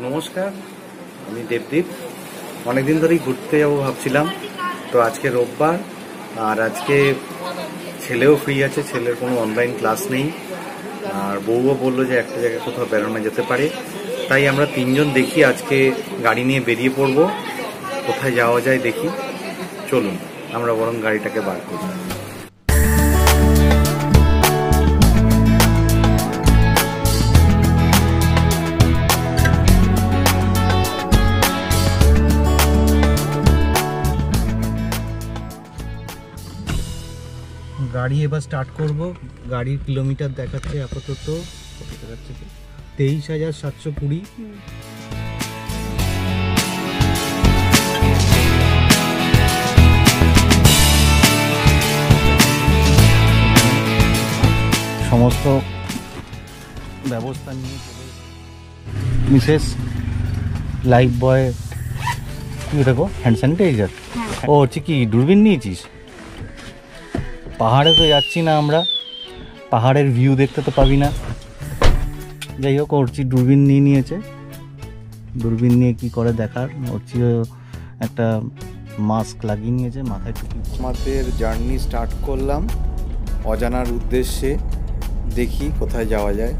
নমস্কার, আমি দেবদীপ। অনেকদিন ধরেই ঘুরতে যাবো ভাবছিলাম, তো আজকে রোববার আর আজকে ছেলেও ফ্রি আছে, ছেলের কোনো অনলাইন ক্লাস নেই, আর বউও বললো যে একটা জায়গায় কোথাও বেরোনো যেতে পারে। তাই আমরা তিনজন দেখি আজকে গাড়ি নিয়ে বেরিয়ে পড়বো, কোথায় যাওয়া যায় দেখি। চলুন আমরা বরং গাড়িটাকে বার করি। গাড়ি এবার স্টার্ট করব। গাড়ির কিলোমিটার দেখাচ্ছে আপাতত 23,720। সমস্ত ব্যবস্থা নিয়ে মিসেস লাইফ বয় দেখো হ্যান্ড স্যানিটাইজার। ও হচ্ছে কি দূরবীন নিয়েছিস? পাহাড়ে তো যাচ্ছি না আমরা, পাহাড়ের ভিউ দেখতে তো পাবি না। যাই হোক, অর্চি দূরবীন নিয়ে নিয়েছে। দূরবীন নিয়ে কি করে দেখার, অর্চিও একটা মাস্ক লাগিয়ে নিয়েছে, মাথায় টুপি। আমাদের জার্নি স্টার্ট করলাম অজানার উদ্দেশ্যে, দেখি কোথায় যাওয়া যায়।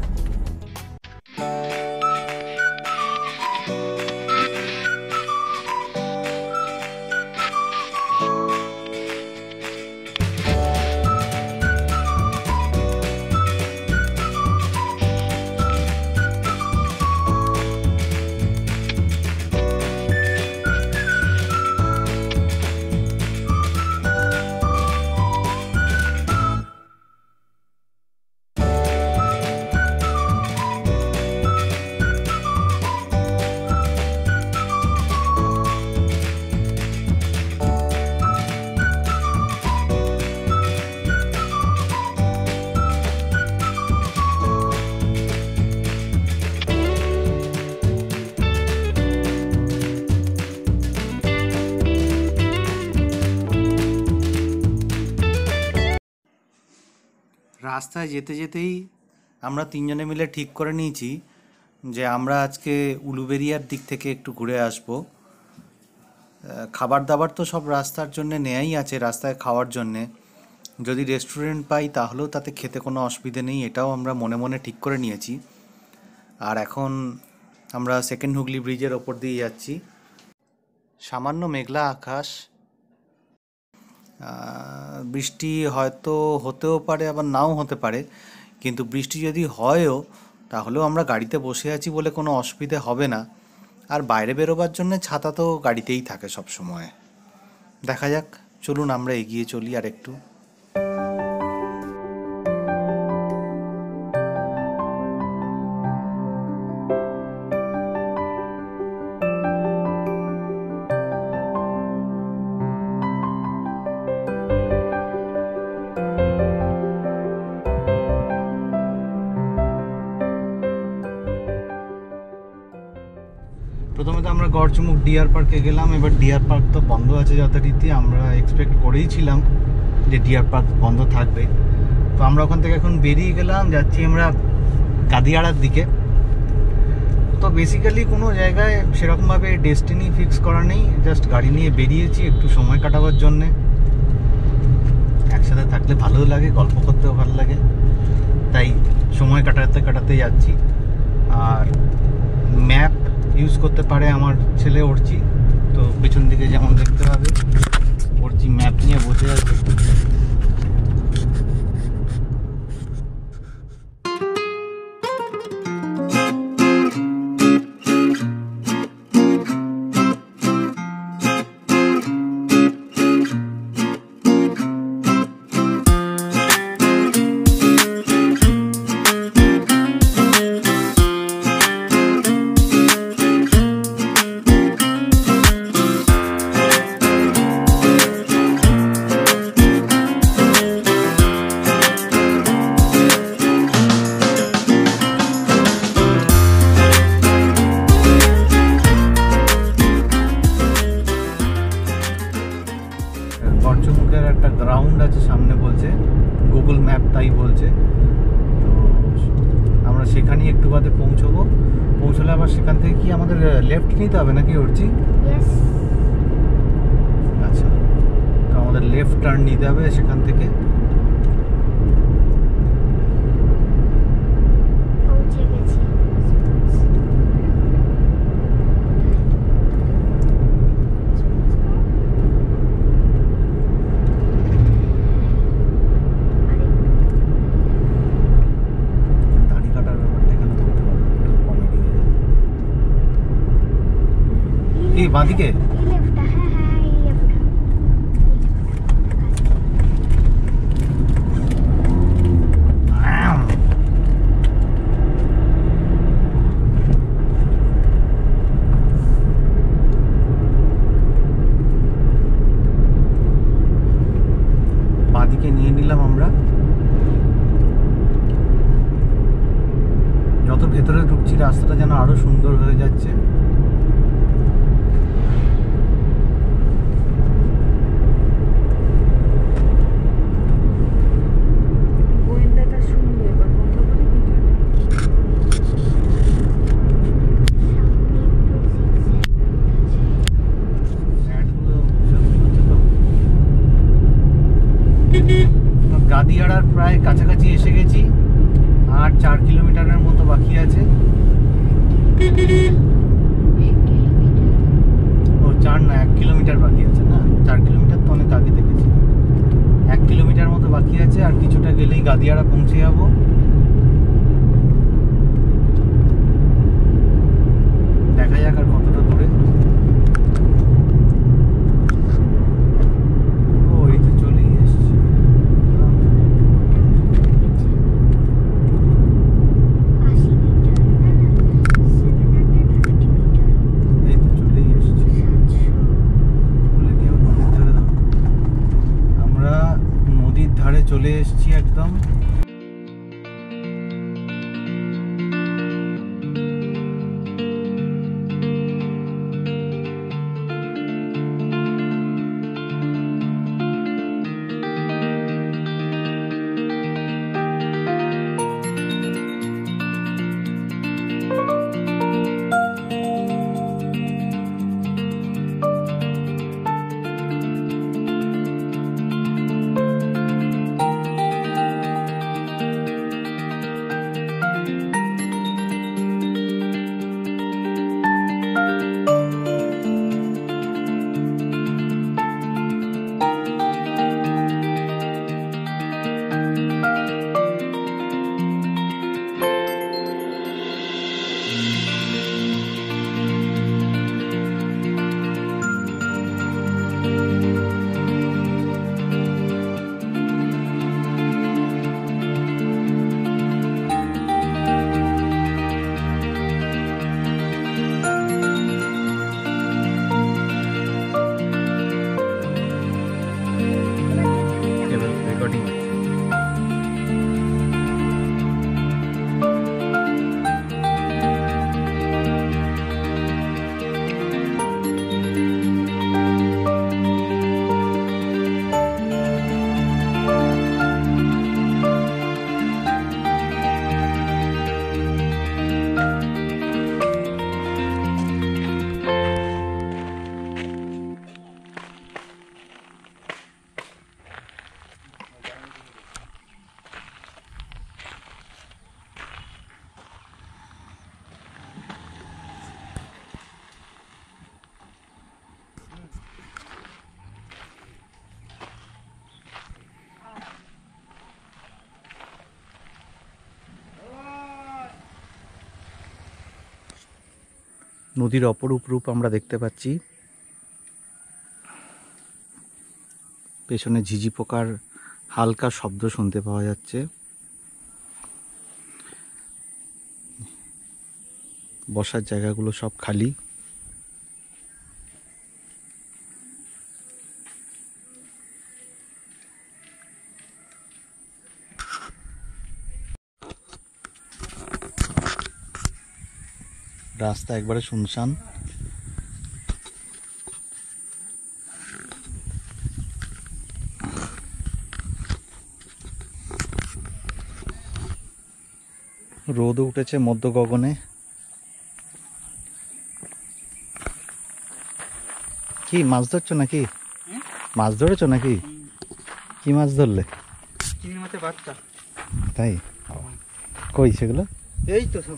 রাস্তায় যেতে যেতেই আমরা তিনজনে মিলে ঠিক করে নিয়েছি যে আমরা আজকে উলুবেরিয়ার দিক থেকে একটু ঘুরে আসব। খাবার দাবার তো সব রাস্তার জন্যে নেয়াই আছে, রাস্তায় খাওয়ার জন্যে। যদি রেস্টুরেন্ট পাই তাহলেও তাতে খেতে কোনো অসুবিধে নেই, এটাও আমরা মনে মনে ঠিক করে নিয়েছি। আর এখন আমরা সেকেন্ড হুগলি ব্রিজের ওপর দিয়ে যাচ্ছি। সামান্য মেঘলা আকাশ, বৃষ্টি হয়তো হতেও পারে আবার নাও হতে পারে, কিন্তু বৃষ্টি যদি হয়ও তাহলেও আমরা গাড়িতে বসে আছি বলে কোনো অসুবিধে হবে না। আর বাইরে বেরোবার জন্য ছাতা তো গাড়িতেই থাকে সব সময়। দেখা যাক, চলুন আমরা এগিয়ে চলি আর একটু। প্রথমে তো আমরা গড়চুমুক ডিয়ার পার্কে গেলাম। এবার ডিয়ার পার্ক তো বন্ধ আছে যথারীতি, আমরা এক্সপেক্ট করেইছিলাম যে ডিয়ার পার্ক বন্ধ থাকবে। তো আমরা ওখান থেকে এখন বেরিয়ে গেলাম, যাচ্ছি আমরা কাদিয়াড়ার দিকে। তো বেসিক্যালি কোনো জায়গায় সেরকমভাবে ডেস্টিনি ফিক্স করা নেই, জাস্ট গাড়ি নিয়ে বেরিয়েছি একটু সময় কাটাবার জন্যে। একসাথে থাকলে ভালোও লাগে, গল্প করতেও ভালো লাগে, তাই সময় কাটাতে কাটাতে যাচ্ছি। আর ম্যাপ ইউজ করতে পারে আমার ছেলে অর্চি, তো পিছন দিকে যেমন দেখতে হবে অর্চি ম্যাপ নিয়ে বসে আছে। গর্চমুখের একটা গ্রাউন্ড আছে সামনে বলছে, গুগল ম্যাপ তাই বলছে। তো আমরা সেখানেই একটু বাদে পৌঁছবো। পৌঁছলে আবার সেখান থেকে কি আমাদের লেফট নিতে হবে নাকি উঠছি? আচ্ছা, তো আমাদের লেফট টার্ন নিতে হবে সেখান থেকে। বাঁদিকে বাঁদিকে নিয়ে নিলাম আমরা। যত ভেতরে ঢুকছি রাস্তাটা যেন আরো সুন্দর হয়ে যাচ্ছে। গাদিয়াড়ার প্রায় কাছাকাছি এসে গেছি, আর 4 কিলোমিটারের মতো বাকি আছে। ও 4 না, 1 কিলোমিটার বাকি আছে। না, 4 কিলোমিটার তো অনেক আগে দেখেছি। 1 কিলোমিটার মতো বাকি আছে, আর কিছুটা গেলেই গাদিয়াড়া পৌঁছে যাবো। দেখা যাক আর কতটা দূরে। চলে এসেছি একদম। নদীর অপরূপ রূপ আমরা দেখতে পাচ্ছি। পেছনে ঝিঝি পোকার হালকা শব্দ শুনতে পাওয়া যাচ্ছে। বসার জায়গাগুলো সব খালি। রাস্তা একবারে শুনশান। রোদ উঠেছে মধ্য গগনে। কি মাছ ধরছো নাকি? মাছ ধরেছো নাকি? কি মাছ ধরলে? চিংড়ি মাছের বাচ্চা। তাই? কই সেগুলো? এই তো সব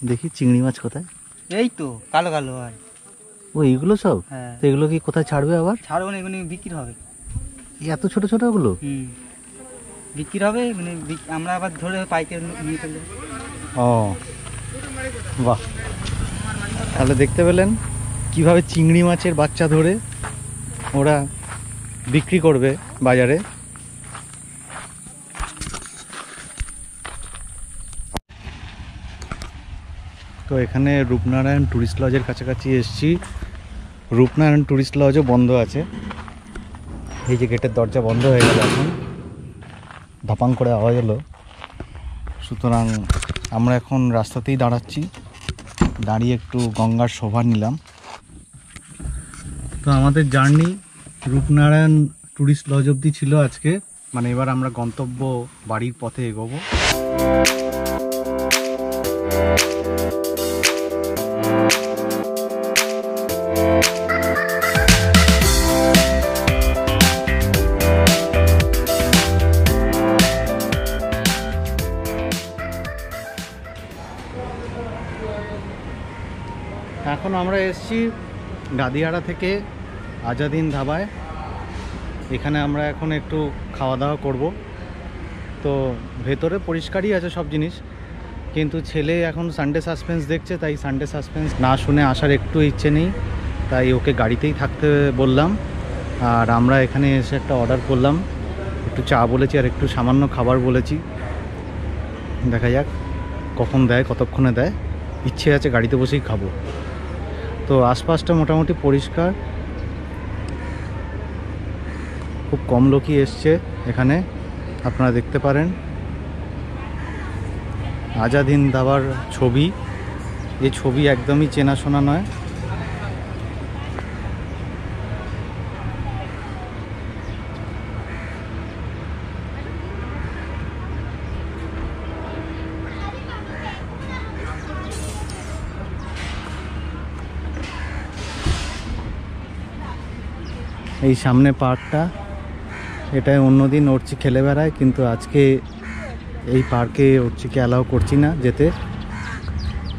দেখি চিংড়ি মাছ কোথায়? এই তো কালো কালো হয়। ও এইগুলো সব? হ্যাঁ। তো এগুলো কি কোথায় ছাড়বে আবার? ছাড়বো না, এগুলো বিক্রি হবে। এত ছোট ছোট ওগুলো? বিক্রি হবে, মানে আমরা আবার ধরে পাইকারি নিয়ে চলে যাবো। ও বাহ, তাহলে দেখতে পেলেন কিভাবে চিংড়ি মাছের বাচ্চা ধরে ওরা বিক্রি করবে বাজারে। তো এখানে রূপনারায়ণ টুরিস্ট লজের কাছাকাছি এসেছি। রূপনারায়ণ টুরিস্ট লজও বন্ধ আছে। এই যে গেটের দরজা বন্ধ হয়ে গেল, এখন ধাপাং করে আওয়াজ এলো। সুতরাং আমরা এখন রাস্তাতেই দাঁড়াচ্ছি, দাঁড়িয়ে একটু গঙ্গার শোভা নিলাম। তো আমাদের জার্নি রূপনারায়ণ টুরিস্ট লজ অবধি ছিল আজকে। মানে এবার আমরা গন্তব্য বাড়ির পথে এগোবো। এখন আমরা এসেছি গাদিয়াড়া থেকে আজাদিন ধাবায়। এখানে আমরা এখন একটু খাওয়া দাওয়া করব। তো ভেতরে পরিষ্কারই আছে সব জিনিস, কিন্তু ছেলে এখন সানডে সাসপেন্স দেখছে, তাই সানডে সাসপেন্স না শুনে আসার একটু ইচ্ছে নেই, তাই ওকে গাড়িতেই থাকতে বললাম। আর আমরা এখানে এসে একটা অর্ডার করলাম, একটু চা বলেছি আর একটু সামান্য খাবার বলেছি। দেখা যাক কখন দেয়, কতক্ষণে দেয়। ইচ্ছে আছে গাড়িতে বসেই খাবো। তো আশপাশটা মোটামুটি পরিষ্কার, খুব কম লোকই এসছে এখানে, আপনারা দেখতে পারেন। আজাদিন ধাবার ছবি, এই ছবি একদমই চেনাশোনা নয়। এই সামনে পার্কটা, এটাই অন্যদিন ওরচি খেলে বেড়ায়, কিন্তু আজকে এই পার্কে ওরচিকে অ্যালাউ করছি না যেতে।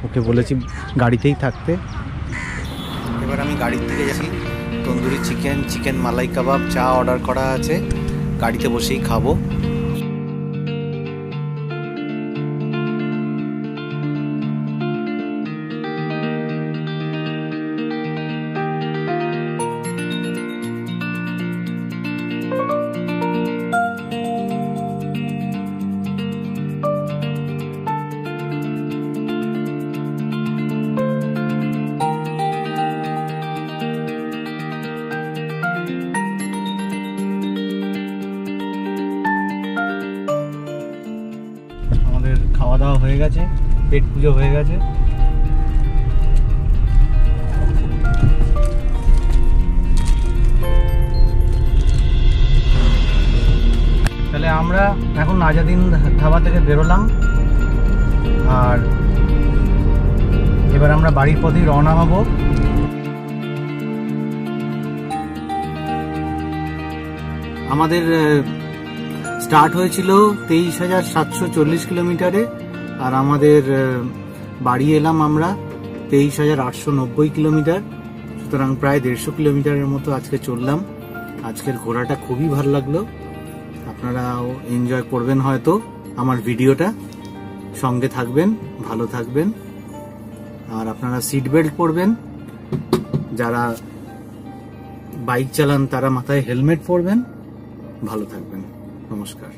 ওকে বলেছি গাড়িতেই থাকতে। এবার আমি গাড়ির থেকে যাচ্ছি। তন্দুরি চিকেন, চিকেন মালাই কাবাব, চা অর্ডার করা আছে, গাড়িতে বসেই খাবো। খাওয়া দাওয়া হয়ে গেছে, পেট পুজো হয়ে গেছে। তাহলে আমরা এখন আজাদিন ধাবা থেকে বেরোলাম, আর এবার আমরা বাড়ির পথেই রওনা হব। আমাদের স্টার্ট হয়েছিল 23,740 কিলোমিটারে, আর আমাদের বাড়ি এলাম আমরা 23,890 কিলোমিটার। সুতরাং প্রায় 150 কিলোমিটারের মতো আজকে চললাম। আজকের ঘোরাটা খুবই ভালো লাগলো। আপনারাও এনজয় করবেন হয়তো আমার ভিডিওটা। সঙ্গে থাকবেন, ভালো থাকবেন, আর আপনারা সিট বেল্ট পরবেন। যারা বাইক চালান তারা মাথায় হেলমেট পরবেন। ভালো থাকবেন। নমস্কার।